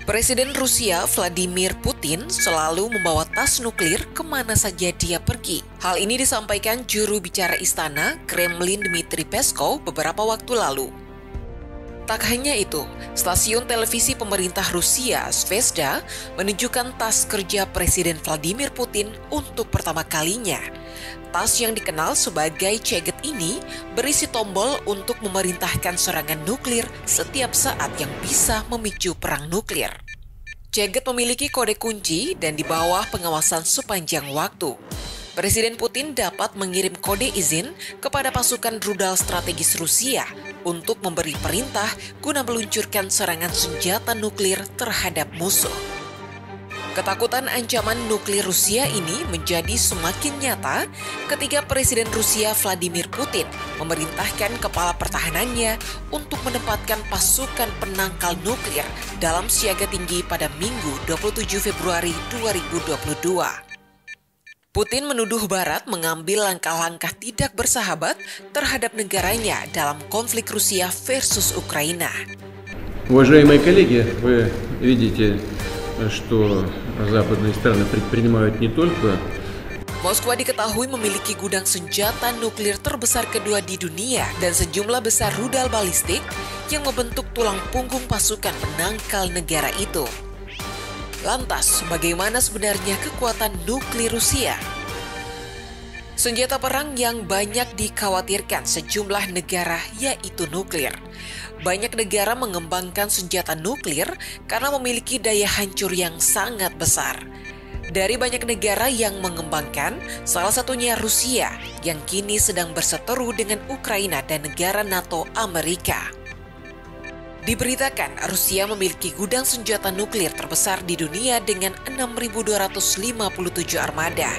Presiden Rusia Vladimir Putin selalu membawa tas nuklir kemana saja dia pergi. Hal ini disampaikan juru bicara istana Kremlin Dmitry Peskov beberapa waktu lalu. Tak hanya itu, stasiun televisi pemerintah Rusia Zvezda menunjukkan tas kerja Presiden Vladimir Putin untuk pertama kalinya. Tas yang dikenal sebagai Cheget ini berisi tombol untuk memerintahkan serangan nuklir setiap saat yang bisa memicu perang nuklir. Cheget memiliki kode kunci dan di bawah pengawasan sepanjang waktu. Presiden Putin dapat mengirim kode izin kepada pasukan rudal strategis Rusia untuk memberi perintah guna meluncurkan serangan senjata nuklir terhadap musuh. Ketakutan ancaman nuklir Rusia ini menjadi semakin nyata ketika Presiden Rusia Vladimir Putin memerintahkan kepala pertahanannya untuk menempatkan pasukan penangkal nuklir dalam siaga tinggi pada Minggu 27 Februari 2022. Putin menuduh Barat mengambil langkah-langkah tidak bersahabat terhadap negaranya dalam konflik Rusia versus Ukraina. Уважаемые коллеги, вы видите, что западные страны предпринимают не только Moskwa diketahui memiliki gudang senjata nuklir terbesar kedua di dunia dan sejumlah besar rudal balistik yang membentuk tulang punggung pasukan penangkal negara itu. Lantas, bagaimana sebenarnya kekuatan nuklir Rusia? Senjata perang yang banyak dikhawatirkan sejumlah negara yaitu nuklir. Banyak negara mengembangkan senjata nuklir karena memiliki daya hancur yang sangat besar. Dari banyak negara yang mengembangkan, salah satunya Rusia yang kini sedang berseteru dengan Ukraina dan negara NATO Amerika. Diberitakan Rusia memiliki gudang senjata nuklir terbesar di dunia dengan 6.257 armada.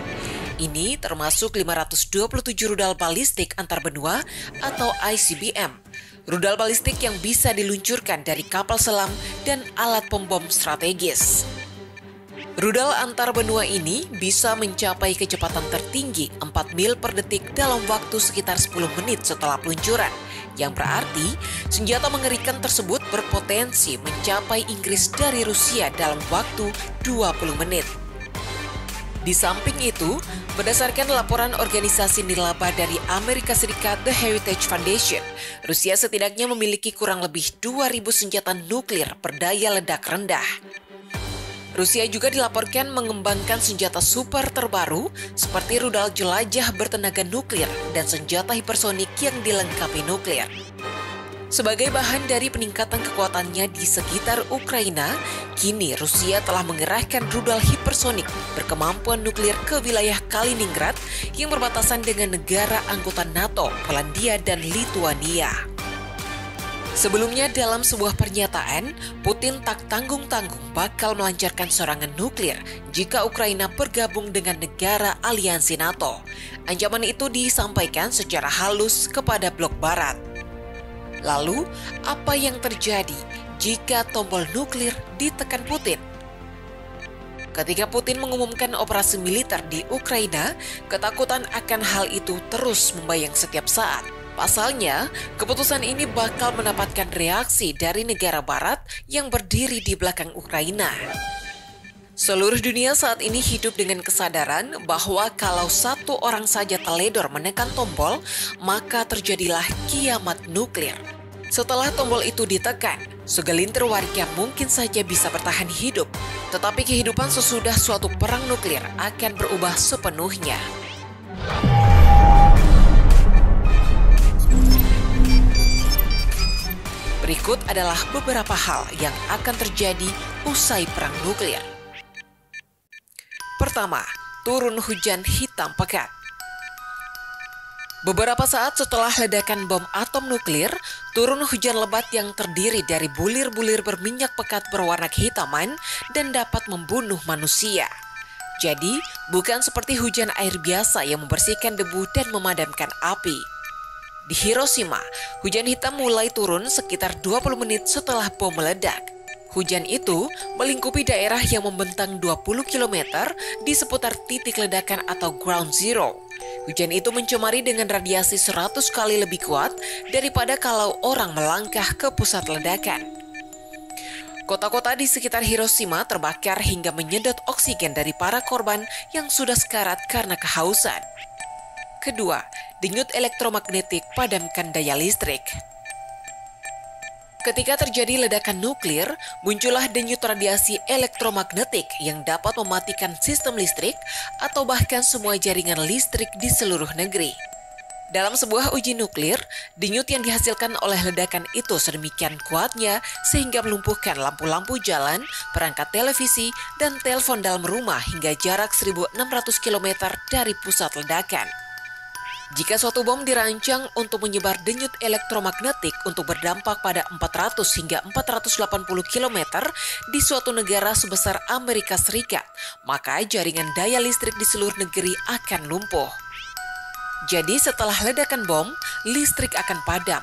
Ini termasuk 527 rudal balistik antar benua atau ICBM. Rudal balistik yang bisa diluncurkan dari kapal selam dan alat pembom strategis. Rudal antar benua ini bisa mencapai kecepatan tertinggi 4 mil per detik dalam waktu sekitar 10 menit setelah peluncuran. Yang berarti, senjata mengerikan tersebut berpotensi mencapai Inggris dari Rusia dalam waktu 20 menit. Di samping itu, berdasarkan laporan organisasi nirlaba dari Amerika Serikat The Heritage Foundation, Rusia setidaknya memiliki kurang lebih 2.000 senjata nuklir berdaya ledak rendah. Rusia juga dilaporkan mengembangkan senjata super terbaru seperti rudal jelajah bertenaga nuklir dan senjata hipersonik yang dilengkapi nuklir. Sebagai bahan dari peningkatan kekuatannya di sekitar Ukraina, kini Rusia telah mengerahkan rudal hipersonik berkemampuan nuklir ke wilayah Kaliningrad yang berbatasan dengan negara anggota NATO, Polandia, dan Lituania. Sebelumnya dalam sebuah pernyataan, Putin tak tanggung-tanggung bakal melancarkan serangan nuklir jika Ukraina bergabung dengan negara aliansi NATO. Ancaman itu disampaikan secara halus kepada blok Barat. Lalu, apa yang terjadi jika tombol nuklir ditekan Putin? Ketika Putin mengumumkan operasi militer di Ukraina, ketakutan akan hal itu terus membayang setiap saat. Pasalnya, keputusan ini bakal mendapatkan reaksi dari negara Barat yang berdiri di belakang Ukraina. Seluruh dunia saat ini hidup dengan kesadaran bahwa kalau satu orang saja teledor menekan tombol, maka terjadilah kiamat nuklir. Setelah tombol itu ditekan, segelintir warga mungkin saja bisa bertahan hidup, tetapi kehidupan sesudah suatu perang nuklir akan berubah sepenuhnya. Berikut adalah beberapa hal yang akan terjadi usai perang nuklir. Pertama, turun hujan hitam pekat. Beberapa saat setelah ledakan bom atom nuklir, turun hujan lebat yang terdiri dari bulir-bulir berminyak pekat berwarna kehitaman dan dapat membunuh manusia. Jadi, bukan seperti hujan air biasa yang membersihkan debu dan memadamkan api. Di Hiroshima, hujan hitam mulai turun sekitar 20 menit setelah bom meledak. Hujan itu melingkupi daerah yang membentang 20 km di seputar titik ledakan atau ground zero. Hujan itu mencemari dengan radiasi 100 kali lebih kuat daripada kalau orang melangkah ke pusat ledakan. Kota-kota di sekitar Hiroshima terbakar hingga menyedot oksigen dari para korban yang sudah sekarat karena kehausan. Kedua, denyut elektromagnetik padamkan daya listrik. Ketika terjadi ledakan nuklir, muncullah denyut radiasi elektromagnetik yang dapat mematikan sistem listrik atau bahkan semua jaringan listrik di seluruh negeri. Dalam sebuah uji nuklir, denyut yang dihasilkan oleh ledakan itu sedemikian kuatnya sehingga melumpuhkan lampu-lampu jalan, perangkat televisi, dan telepon dalam rumah hingga jarak 1.600 km dari pusat ledakan. Jika suatu bom dirancang untuk menyebar denyut elektromagnetik untuk berdampak pada 400 hingga 480 km di suatu negara sebesar Amerika Serikat, maka jaringan daya listrik di seluruh negeri akan lumpuh. Jadi setelah ledakan bom, listrik akan padam.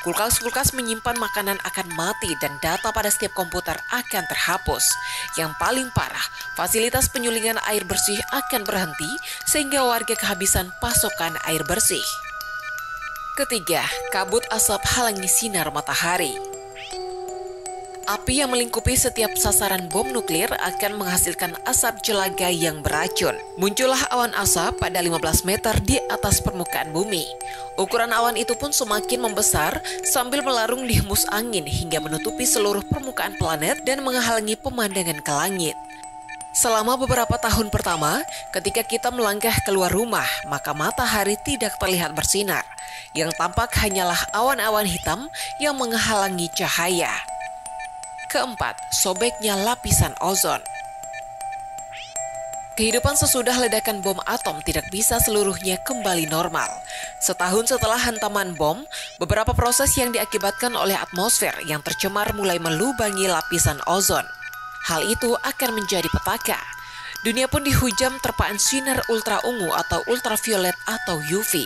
Kulkas-kulkas menyimpan makanan akan mati dan data pada setiap komputer akan terhapus. Yang paling parah, fasilitas penyulingan air bersih akan berhenti sehingga warga kehabisan pasokan air bersih. Ketiga, kabut asap halangi sinar matahari. Api yang melingkupi setiap sasaran bom nuklir akan menghasilkan asap jelaga yang beracun. Muncullah awan asap pada 15 meter di atas permukaan bumi. Ukuran awan itu pun semakin membesar sambil melarung di hembus angin hingga menutupi seluruh permukaan planet dan menghalangi pemandangan ke langit. Selama beberapa tahun pertama, ketika kita melangkah keluar rumah, maka matahari tidak terlihat bersinar. Yang tampak hanyalah awan-awan hitam yang menghalangi cahaya. Keempat, sobeknya lapisan ozon. Kehidupan sesudah ledakan bom atom tidak bisa seluruhnya kembali normal. Setahun setelah hantaman bom, beberapa proses yang diakibatkan oleh atmosfer yang tercemar mulai melubangi lapisan ozon. Hal itu akan menjadi petaka. Dunia pun dihujam terpaan sinar ultra-ungu atau ultraviolet atau UV.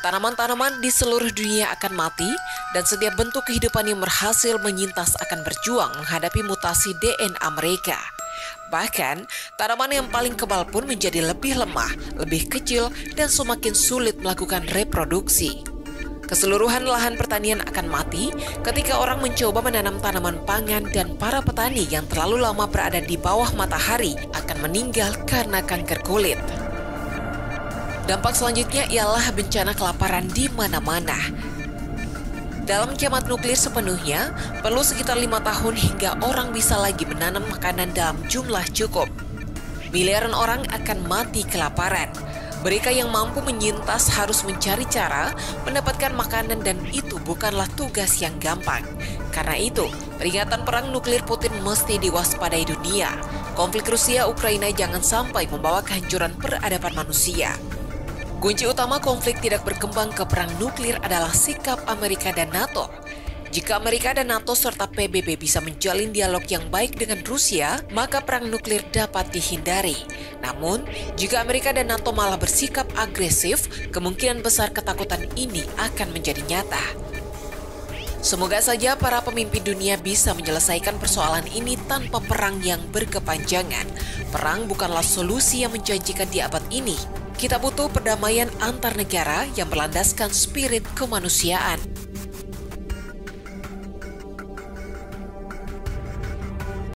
Tanaman-tanaman di seluruh dunia akan mati dan setiap bentuk kehidupan yang berhasil menyintas akan berjuang menghadapi mutasi DNA mereka. Bahkan, tanaman yang paling kebal pun menjadi lebih lemah, lebih kecil, dan semakin sulit melakukan reproduksi. Keseluruhan lahan pertanian akan mati ketika orang mencoba menanam tanaman pangan dan para petani yang terlalu lama berada di bawah matahari akan meninggal karena kanker kulit. Dampak selanjutnya ialah bencana kelaparan di mana-mana. Dalam kiamat nuklir sepenuhnya, perlu sekitar 5 tahun hingga orang bisa lagi menanam makanan dalam jumlah cukup. Miliaran orang akan mati kelaparan. Mereka yang mampu menyintas harus mencari cara mendapatkan makanan dan itu bukanlah tugas yang gampang. Karena itu, peringatan perang nuklir Putin mesti diwaspadai dunia. Konflik Rusia-Ukraina jangan sampai membawa kehancuran peradaban manusia. Kunci utama konflik tidak berkembang ke perang nuklir adalah sikap Amerika dan NATO. Jika Amerika dan NATO serta PBB bisa menjalin dialog yang baik dengan Rusia, maka perang nuklir dapat dihindari. Namun, jika Amerika dan NATO malah bersikap agresif, kemungkinan besar ketakutan ini akan menjadi nyata. Semoga saja para pemimpin dunia bisa menyelesaikan persoalan ini tanpa perang yang berkepanjangan. Perang bukanlah solusi yang menjanjikan di abad ini. Kita butuh perdamaian antar negara yang berlandaskan spirit kemanusiaan.